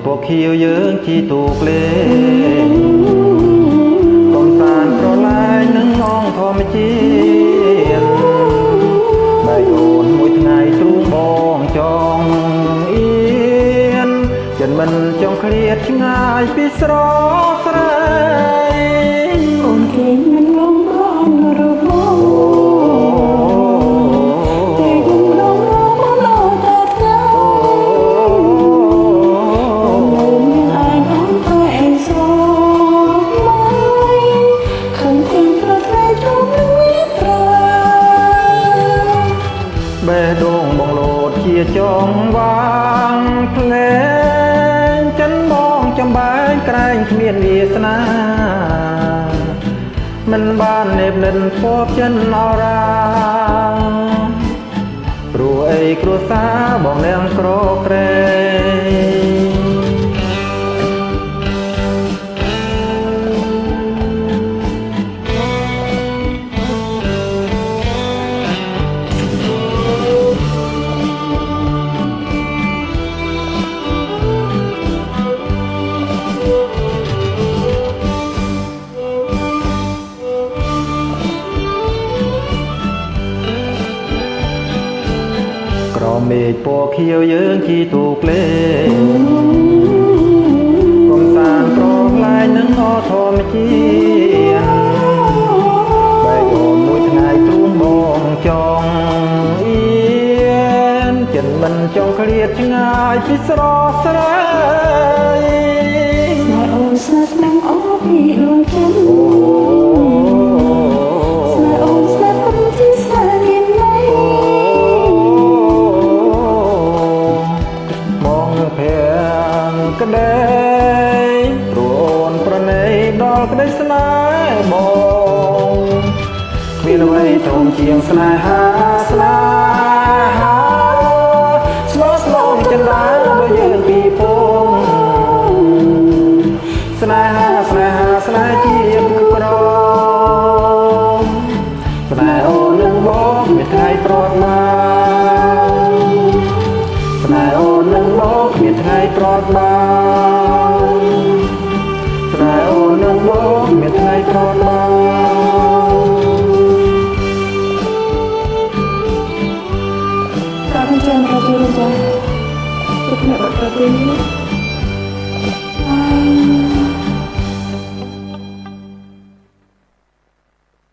ពកខៀវយើងជីទូកលេកំសាន្តប្រឡាយនឹងអងធម្មជាតិបែកអូនមួយថ្ងៃទ្រូងបងចង់អៀនចិនមិនចង់ឃ្លាតឆ្ងាយពីស្រស់ស្រីអូនគេមិនលងរងរបស់បេះដូងបងលោតជាចងវាងភ្លែងចិនបងចំបែងក្រែងគ្មានវាសនាមិនបាននេបនិនពពចិនអរាព្រោះអីគ្រួសារបងនាងក្រក្រែក្រមេឃពណ៌ខៀវយើងជីទូកលេកំសាន្តប្រឡាយនឹងអធម្មជាតិបែកអូនមួយថ្ងៃទ្រូងបងចង់អៀនចិនមិនចង់ឃ្លាតឆ្ងាយពីស្រស់ស្រីស្នេហ៍អូនស្នេហ៍នឹងអស់ពីដួងចិត្តក្ដីព្រោះអូនប្រណីដល់ក្ដីស្នេហ៍បងគ្មានអ្វីធំជាងស្នេហាស្នេហាស្មោះស្មោះចិនដាដូចយើងពីពងស្នេហាស្នេហាស្នេហ៍ជាក្រមស្នេហ៍អូននឹងបងមានថ្ងៃប្រត់បានស្នេហ៍អូននឹងបងមានថ្ងៃប្រត់បានស្នេហ៍អូននឹងបងមានថ្ងៃប្រត់បានតាមចាំប្រទេសចាជិះអ្នកបាត់ប្រទេស